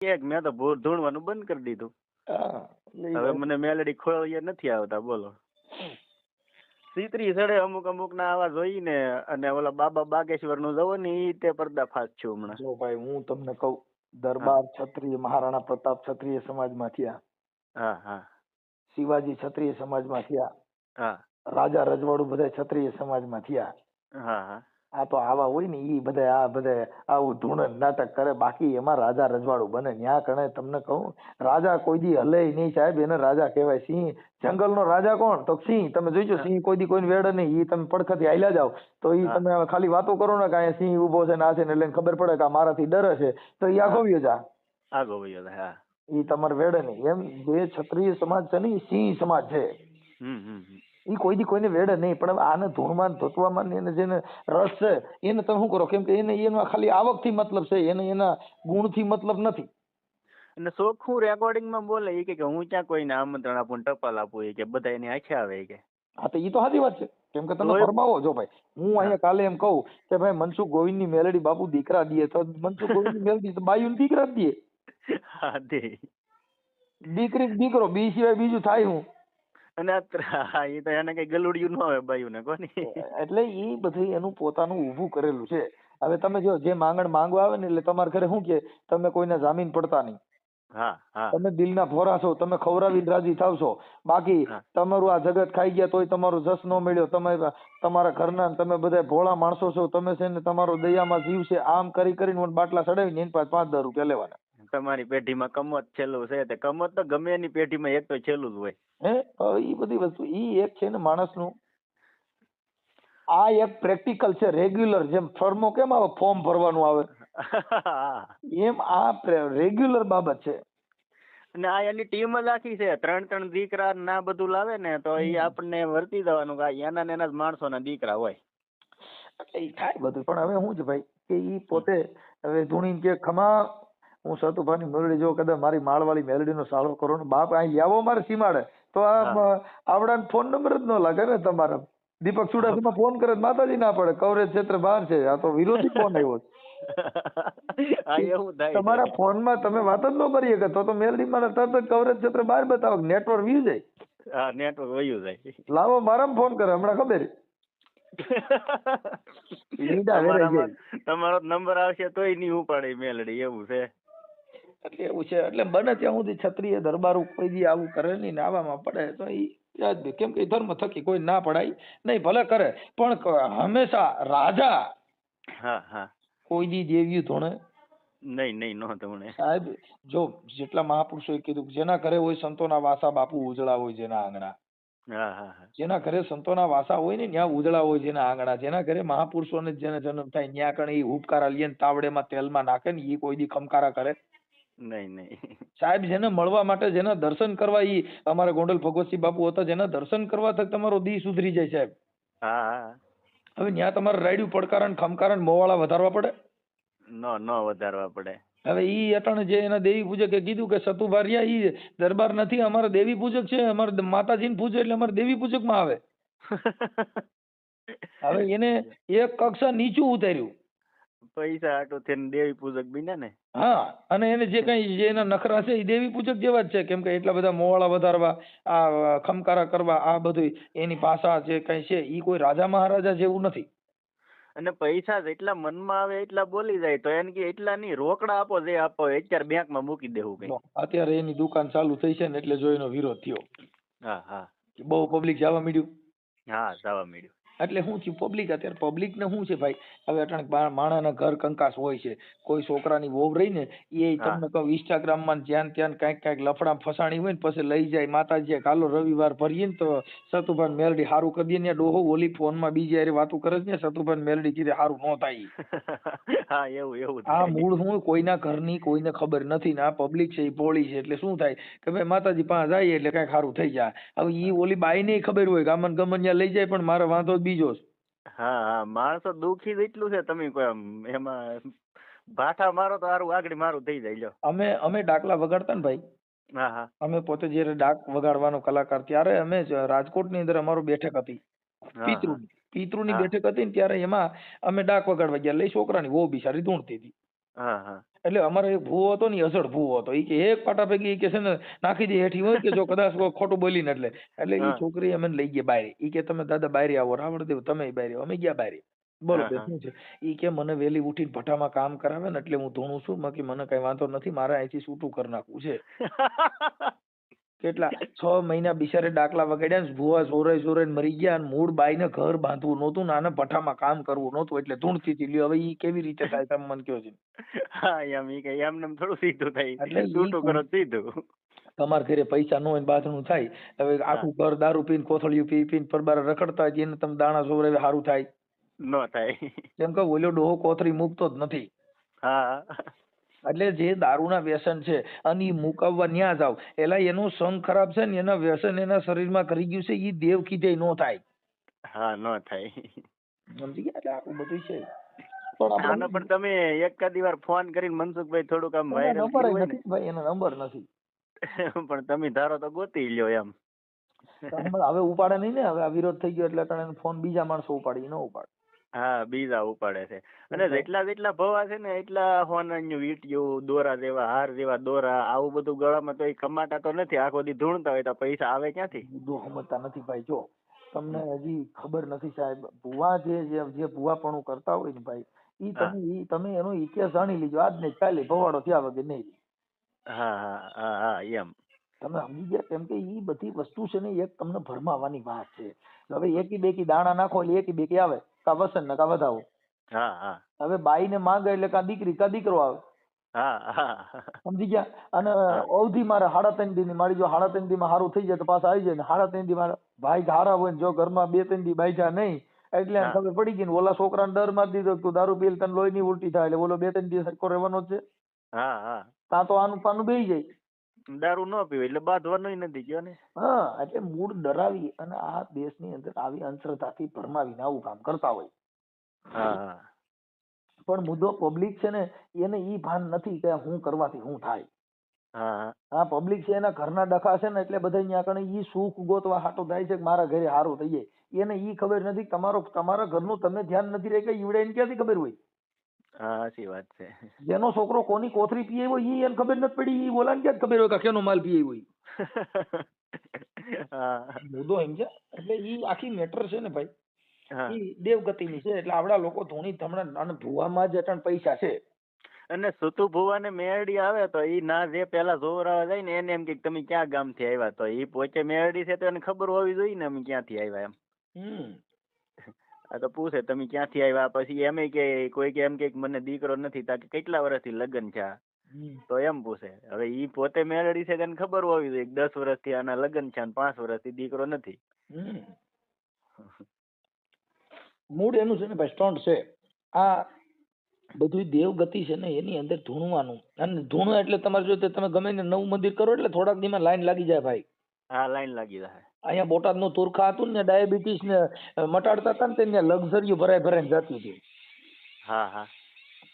એક મેં તો ધૂણવાનું બંધ કરી દીધું. હા, હવે મને મેલેડી ખોળીએ નથી આવતા બોલો. સીતરી સડે અમુક અમુક ના આવા જોઈને અને ઓલા બાબા બાગેશ્વર નું જવો ને ઈ તે પર્દાફાશ છું હમણાં. જો ભાઈ હું તમને કહું, હા દરબાર ક્ષત્રિય મહારાણા પ્રતાપ ક્ષત્રિય સમાજમાં થયા, હા હા શિવાજી ક્ષત્રિય સમાજમાં થયા, હા રાજા રજવાડું બધા ક્ષત્રિય સમાજમાં થયા. હા હા આ તો આવા હોય ને ઈ બધા આ બધા આવું ધૂણ નાટક કરે, બાકી એમાં રાજા રજવાડું બને. ન્યા કણે તમને કહું, રાજા કોઈ દી હલે નહીં સાહેબ, એને રાજા કહેવાય. સિંહ જંગલનો રાજા કોણ? તો સિંહ. તમે જોઈજો સિંહ કોઈ દી કોઈને વેડે નહીં. ઈ તમે પડખેથી હાલ્યા જાવ તો ઈ તમે ખાલી વાતો કરો ને કે અહીંયા સિંહ ઉભો છે ને આ છે ને, એટલે એને ખબર પડે કે આ મારાથી ડરે છે, તો ઈ આગો વયો જા. આગો વયો જાય. હા ઈ તમારે વેડે નહીં. એમ જે ક્ષત્રિય સમાજ છે ને ઈ સિંહ સમાજ છે. ઈ કોઈ દી કોઈને વેડે નહીં. પણ આને ધૂળમાં ધોતવામાં ને એને જેને રસ છે એને તમે શું કરો? કેમ કે એને એનો ખાલી આવકથી મતલબ છે, એને એના ગુણથી મતલબ નથી. અને ચોખ્ખું રેકોર્ડિંગ માં બોલે ઈ કે હું ક્યાં કોઈને આમંત્રણ આપું ટપાલ આપું ઈ કે બધા એની આંખે આવે કે. હા તો ઈ તો સાચી વાત છે. કેમ કે તમે ફરમાવો. જો ભાઈ હું અહીંયા કાલે એમ કહું કે ભાઈ મનસુખ ગોવિંદની મેલડી બાપુ દીકરા દે, તો મનસુખ ગોવિંદની મેલડી તો બાયું દીકરા જ દે. હા દે. દીકરી દીકરો બી સિવાય બીજું થાય હું. અને ઈ તો એને કઈ ગલુડિયું ન આવે બાયું ને કોની. એટલે ઈ બધું એનું પોતાનું ઊભું કરેલું છે. હવે તમે જો જે માંગણ માંગવા આવે ને એટલે તમારા ઘરે શું કે તમે કોઈને જામીન પડતા નહીં. હા હા તમે દિલના ફોરા છો, તમે ખવડાવીને રાજી થાવ છો. બાકી તમારું આ જગત ખાઈ ગયા તોય તમારો જસ ન મળ્યો. તમે તમારા ઘરના તમે બધા ભોળા માણસો છો, તમે છે ને તમારો દયામાં જીવ છે, આમ કરી કરીને બાટલા ચડાવીને એની પાસે 5-10 રૂપિયા લેવાના. તમારી પેઢીમાં કમત છેલ્લું છે તે કમત તો ગમે એની પેઢીમાં એક તો છેલ્લું જ હોય. ઈ બધી વસ્તુ ઈ એક છે ને માણસનું. આ એક પ્રેક્ટિકલ છે, રેગ્યુલર. જેમ ફોર્મો કેમ આવે, ફોર્મ ભરવાનું આવે, એમ આ રેગ્યુલર બાબત છે. અને આ એની ટીમ જ આખી છે. 3 દીકરા ના બધું લાવે ને તો એ આપણને વર્તી દેવાનું કે એના ને એના જ માણસો ના દીકરા હોય. એટલે ઈ થાય બધું. પણ હવે શું છે ભાઈ કે ઈ પોતે હવે ધૂણી કે ખમા હું સતુભાની મેલડી જો કદાચ મારી માળવાળી મેલડીનો સાળો કરો ને બાપ અહીં આવો મારે સીમાડે તો આવડાને ફોન નંબર જ ન લાગે ને તમારા. દીપક ચુડાસમા ફોન કરે માતાજી ના પડે, કવરેજ ક્ષેત્ર બહાર છે, આ તો વિરોધી ફોન આવ્યો. તમારા ફોનમાં તમે વાત જ ન કરી શકે તો મેલડી માં તરત જ કવરેજ ક્ષેત્ર બહાર બતાવો, નેટવર્ક વ્યુ જાય. હા નેટવર્ક વયું જાય. લાવો મારામાં ફોન કરે હમણાં ખબર. તમારો નંબર આવશે તોય નહીં ઉપાડે મેલડી, એવું છે. એટલે એવું છે. એટલે બને ત્યાં સુધી ક્ષત્રિય દરબાર કોઈ દી આવું કરે નહીં ને આવામાં પડે તો ઈ કેમ કે ધર્મ થકી કોઈ ના પડાય નહીં, ભલે કરે પણ હંમેશા રાજા કોઈ દી દેવ્યું ધોણે નહીં નો ધોણે. સાહેબ જો જેટલા મહાપુરુષોએ કીધું જેના ઘરે હોય સંતોના વાસા બાપુ ઉજળા હોય જેના આંગણા. જેના ઘરે સંતોના વાસા હોય ને ત્યાં ઉજળા હોય જેના આંગણા. જેના ઘરે મહાપુરુષોને જેને જન્મ થાય ત્યાં કણે ઈ ઉપકારા લઈએ તાવડેમાં તેલમાં નાખે ને ઈ કોઈ દી ખમકારા કરે નહીં. સાહેબ જેને મળવા માટે જેના દર્શન કરવા, ઈ અમારા ગોંડલ ભગવતસિંહ બાપુ હતા, જેના દર્શન કરવા તક તમારો દી સુધરી જાય સાહેબ. હવે ત્યાં તમારે રાયડું પડકારણ ખમકારણ મોવાળા વધારવા પડે? ન વધારવા પડે. હવે ઈ અટાણે જે એના દેવી પૂજકે કીધું કે સતુભારિયા ઈ દરબાર નથી, અમારા દેવી પૂજક છે, અમારે માતાજીને પૂજે એટલે અમારે દેવી પૂજક માં આવે. હવે એને એક કક્ષા નીચું ઉતાર્યું. પૈસા આટો થઈને દેવી પૂજક બન્યા ને. હા, અને એને જે કઈ જે એના નખરા છે એ દેવી પૂજક જેવા જ છે. કેમ કે એટલા બધા મોવાળા વધારવા, આ ખમકારા કરવા, આ બધું એની ભાષા જે કઈ છે ઈ કોઈ રાજા મહારાજા જેવું નથી. અને પૈસા જેટલા મનમાં આવે એટલા બોલી જાય તો એને કે એટલા નહીં, રોકડા આપો જે આપો અત્યારે બેંકમાં મૂકી દેવું કઈ. અત્યારે એની દુકાન ચાલુ થઈ છે ને એટલે જો એનો વિરોધ થયો. બહુ પબ્લિક જવા માંડ્યું. જવા માંડ્યું. એટલે શું થયું, પબ્લિક અત્યારે પબ્લિક ને શું છે ભાઈ, હવે અટાણે માણસના ઘર કંકાસ હોય છે. કોઈ છોકરાની વહુ રહી ને એ તમને કહું ઇન્સ્ટાગ્રામ માં જ્યાં ત્યાં કઈક લફડા ફસાણી હોય ને પછી લઈ જાય માતાજી કાલો રવિવાર ભરીએ ને તો સતુભાઈ મેલડી સારું કરી દે ને ડોહો ઓલી ફોન માં બીજી યારે વાતું કરે છે ને સતુભાઈ મેલડી કીધે સારું ન થાય. એવું આ મૂળ હું કોઈના ઘરની કોઈને ખબર નથી ને આ પબ્લિક છે એ ભોળી છે. એટલે શું થાય કે ભાઈ માતાજી પાસે જાય એટલે કઈક સારું થઈ જાય. હવે ઈ ઓલી બાઈ ને ખબર હોય ગામન ગમન લઈ જાય પણ મારો વાંધો બીજો. માણસો દુખી જ એટલું છે. તમે કોઈ એમાં ભાઠા મારો તો સારું આગળ મારું થઈ જાય. અમે ડાકલા વગાડતા ને ભાઈ, અમે પોતે જયારે ડાક વગાડવાનો કલાકાર ત્યારે અમે રાજકોટ ની અંદર અમારું બેઠક હતી પિતૃ ની બેઠક હતી ને ત્યારે એમાં અમે ડાક વગાડવા ગયા. લઈ છોકરાની વહુ બિચારી ધૂણતી હતી. હા હા એટલે અમારો એક ભૂવો હતો ને, અસડ ભૂવો હતો, ઈ કે એક પાટા પૈકી ઈ કે છે ને નાખી દે હેઠી હોય કે જો કદાચ કોઈ ખોટું બોલીને એટલે ઈ હા છોકરી અમે લઈ ગયા બારે. ઈ કે તમે દાદા બારે આવો, રાવણદેવ તમે બારે આવો. અમે ગયા બારે. બોલો હા કે હા શું છે? ઈ કે મને વેલી ઉઠીને ભઠ્ઠામાં કામ કરાવે ને એટલે હું ધૂણું છું, બાકી મને કઈ વાંધો નથી, મારે અહીંથી છૂટું કરી નાખવું છે. કેટલા 6 મહિના બિચારે ડાકલા વગાડ્યા ને ભૂવા સોરાઈ સોરાઈને મરી ગયા, અને મૂળ બાઈને ઘર બાંધવું નહોતું ને આને ભઠ્ઠામાં કામ કરવું નહોતું, એટલે ધૂણતી હતી. લ્યો હવે ઈ કેવી રીતે થાય તમે મને કહો છો. હા એમ ઈ કે એમને એમ થોડું સીધું એટલે થાય, ઈ છૂટું કરો તો સીધું. તમારા ઘરે પૈસા ન હોય ને બાથણું થાય, હવે હા આખું ઘર દારૂ પીને કોથળિયું પી પીને પરબાર રખડતા હોય એને તમે દાણા સોવરાવે સારું થાય? નો થાય. કેમ કે ઓલો ડોહો કોથળી મૂકતો જ નથી. હા એટલે જે દારૂના વ્યસન છે અને ઈ મુકાવવા ન્યા જાવ, એલા એનો સંગ ખરાબ છે ને, એના વ્યસન એના શરીરમાં કરી ગયું છે, ઈ દેવ કીધે નો થાય. હા નો થાય. સમજી ગયા? એટલે આખું બધું છે. પણ આનો આપણે પણ તમે એકાદી વાર ફોન કરીને મનસુખભાઈ થોડુંક આમ એના વાયરલ નંબર કર્યું હોય ને, નથી ભાઈ, એનો નંબર નથી. પણ તમે ધારો તો ગોતી લ્યો એમ. તો હવે ઉપાડે નહીં ને, હવે આ વિરોધ થઈ ગયો એટલે કારણ ફોન બીજા માણસો ઉપાડી, ઈ ન ઉપાડે. હા બીજા ઉપાડે છે. અને જેટલા ભવા છે ને એટલા હોનાનું વીંટિયું, દોરા જેવા હાર જેવા દોરા, આવું બધું ગળામાં તો એ કમાતા તો નથી, આખો દી ધૂણતા હોય તો પૈસા આવે ક્યાંથી? બધું સમજતા નથી ભાઈ. જો તમને હજી ખબર નથી સાહેબ, ભુવા જે ભુવાપણું કરતા હોય ને ભાઈ, હા તમે એનો ઇતિહાસ જાણી લીજો, આજ ને કાલે ભવાડો થયા વગર નહીં. હા હા હા હા એમ. તમે સમજી ગયા? કેમ કે ઈ બધી વસ્તુ છે ને એક તમને ભરમાવાની વાત છે. હવે એકી બેકી દાણા નાખો એટલે એકી બેકી આવે, કા વસન ને કા વધાવો. હા હા હવે બાઈ ને માંગે એટલે કા દીકરી કા દીકરો આવે. હા હા સમજી ગયા? અને હા અવધિ મારે 3.5 દી ની મારી, જો 3.5 દી માં સારું થઈ જાય તો પાછા આવી જાય ને, 3.5 દી માં ભાઈ હારા હોય ને જો ઘરમાં 2-3 દી બાઈજા નહીં એટલે એને હા ખબર પડી ગઈ ને, ઓલા છોકરાને ડર મારી દીધો કે તું દારૂ પીલ તને લોહી ની ઉલટી થાય, એટલે ઓલો 2-3 દી સરખો રહેવાનો જ છે. હા હા. ત્યાં તો આનું પાનું બેહી જાય. દારૂ ન પીવે એટલે બાંધવાનું નથી ગયો ને. હા, એટલે મૂળ ડરાવી અને આ દેશની અંદર આવી અંધશ્રદ્ધાથી ભરમાવીને આવું કામ કરતા હોય. હા હા પણ મુદ્દો પબ્લિક છે ને, એને ઈ ભાન નથી કે હું કરવાથી હું થાય. હા આ પબ્લિક છે એના ઘરના ડખા છે ને એટલે બધા અહીંયા કણે ઈ સુખ ગોતવા હાટું થાય છે કે મારા ઘરે સારું થઈ જાય. એને ઈ ખબર નથી કે તમારા ઘરનું તમે ધ્યાન નથી રહે કે ઈવડે એને ક્યાંથી ખબર હોય? હા સાચી વાત છે. જેનો છોકરો કોની કોથરી પીએ હોય ઈ એને ખબર નથી પડી, ઈ બોલાને ક્યાં ખબર હોય કે કેનો માલ પીએ હોય? હા મુદ્દો એમ છે. એટલે ઈ આખી મેટર છે ને ભાઈ, હા. ઈ દેવગતિની છે. એટલે આપડા લોકો ધૂણી ધમણા અને ભુવામાં જ અટણ પૈસા છે. અને સુતુ ભુવાને મેરડી આવે તો ઈ ના જે પેલા જોવરાવા જાય ને એને એમ કે તમે ક્યાં ગામથી આવ્યા, તો ઈ પોતે મેરડી છે તો એને ખબર હોવી જોઈએ ને અમે ક્યાંથી આવ્યા એમ. આ તો પૂછે તમે ક્યાંથી આવ્યા, પછી એમ કે કોઈ કે એમ કે મને દીકરો નથી, તા કે કેટલા વર્ષથી લગ્ન છે, તો એમ પૂછે. હવે ઈ પોતે મેરડી છે તેને ખબર હોવી જોઈએ 10 વર્ષથી આના લગ્ન છે અને 5 વર્ષથી દીકરો નથી. મૂળ એનું છે ને ભાઈ, સ્ટન્ટ છે આ બધું. દેવગતિ છે ને એની અંદર ધૂણવાનું, અને ધૂણો એટલે તમારે જો તમે ગમે ને નવું મંદિર કરો એટલે થોડાક દીમાં લાઈન લાગી જાય ભાઈ. હા લાઈન લાગી જાય. અહીંયા બોટાદનું તુરખા હતું ને, ડાયાબિટીસ ને મટાડતા હતા ને, તેને લક્ઝરીઓ ભરાઈ ભરાઈને જતી હતી. હા હા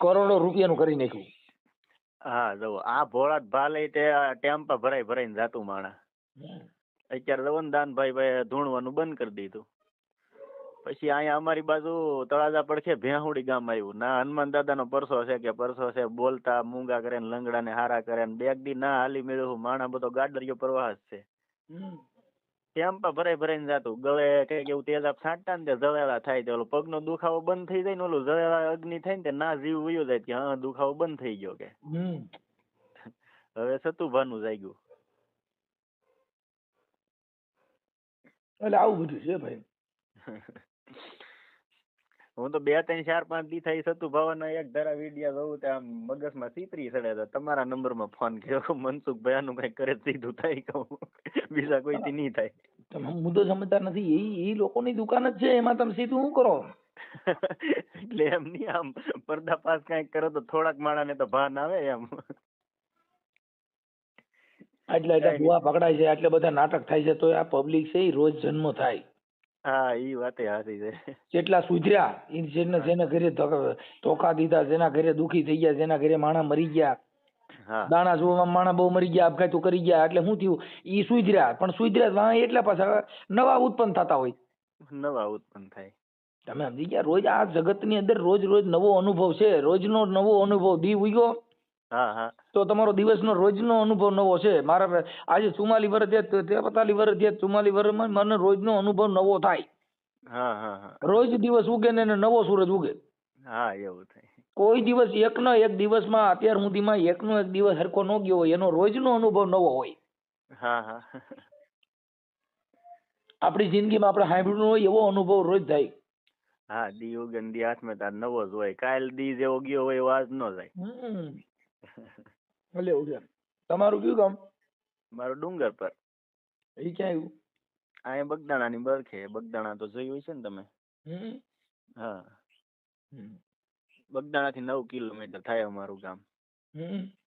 કરોડો રૂપિયાનું કરી નાખ્યું. હા જો આ ભોળા ભાલે તે ટેમ્પા ભરાઈ ભરાઈને જાતું માણા. અત્યારે તો દાનભાઈ ધૂણવાનું બંધ કરી દીધું. પછી અહીંયા અમારી બાજુ તળાજા પડખે ભેહુડી ગામ આવ્યું. ના હનુમાન દાદાનો પરસો છે કે પરસો છે, બોલતા મૂંગા કરે ને લંગડાને હારા કરે ને, બેગ દી ના હાલી મેળવું માણા બધો ગાડરિયો પ્રવાહ જ છે. ટેમ્પા ભરાઈ ભરાઈને જાતું. ગળે કઈક એવું તેલ આપ છાંટતા ને તે જળેલા થાય, તો ઓલો પગનો દુખાવો બંધ થઈ જાય ને, ઓલું જળેલા અગ્નિ થાય ને તે ના જીવ વયો જાય કે હા દુખાવો બંધ થઈ ગયો કે. હવે સતુભાનું જાગ્યું. એટલે આવું બધું છે ભાઈ. હું તો 2, 3, 4, 5 દી થઈ સતુ ભાવના એક ધારા વિડિયા જોઉં તો આમ મગજમાં સીતરી સડે. તો તમારા નંબરમાં ફોન કર્યો, મનસુખભાઈ આનું કઈ કરે સીધું થાય કહું, બીજા કોઈથી નહીં થાય. તમે મુદ્દો સમજતા નથી. એ લોકોની દુકાન જ છે, એમાં તમે સીધું શું કરો? એટલે એમ નહીં, આમ પડદા પાસ કઈક કરો તો થોડાક માણસને તો ભાન આવે એમ. એટલે ભુવા પકડાય છે, એટલે બધા નાટક થાય છે, તો આ પબ્લિક છે એ રોજ જન્મ થાય. હા ઈ વાતે સાચી છે. જેટલા સુધર્યા જેના ઘરે ધોખા દીધા, જેના ઘરે દુખી થઈ ગયા, જેના ઘરે માણસ મરી ગયા, દાણા જોવામાં માણસ બહુ મરી ગયા, આપઘાતો કરી ગયા, એટલે શું થયું? ઈ સુધર્યા, પણ સુધર્યા એટલા પાછા નવા ઉત્પન્ન થતા હોય. નવા ઉત્પન્ન થાય. તમે સમજી ગયા? રોજ આ જગતની અંદર રોજ રોજ નવો અનુભવ છે, રોજનો નવો અનુભવ. દી ઉગ્યો હા હા તો તમારો દિવસનો રોજનો અનુભવ નવો છે. મારા આજે 44 વર્ષ થયા, 43 વર્ષ થયા, 44 વર્ષમાં મને રોજનો અનુભવ નવો થાય. હા હા હા રોજ દિવસ ઉગે ને એને નવો સૂરજ ઉગે. હા એવું થાય. કોઈ દિવસ એકનો એક દિવસમાં અત્યાર સુધીમાં એકનો એક દિવસ હરખો ન ગયો હોય, એનો રોજનો અનુભવ નવો હોય. હા હા આપણી જિંદગીમાં આપણે સાંભળ્યું હોય એવો અનુભવ રોજ થાય. હા દી ઉગે ને દી હાથમાં તાર નવો જ હોય. કાલ દી જેવો ગયો હોય એવો આજ નો જાય. ભલે એવું છે. તમારું કયું ગામ? મારું ડુંગર પર. એ ક્યાં આવ્યું? અહીંયા બગદાણાની બરખે. બગદાણા તો જોયું છે ને તમે? હમ. હા હમ. બગદાણાથી 9 કિલોમીટર થાય અમારું ગામ. હમ.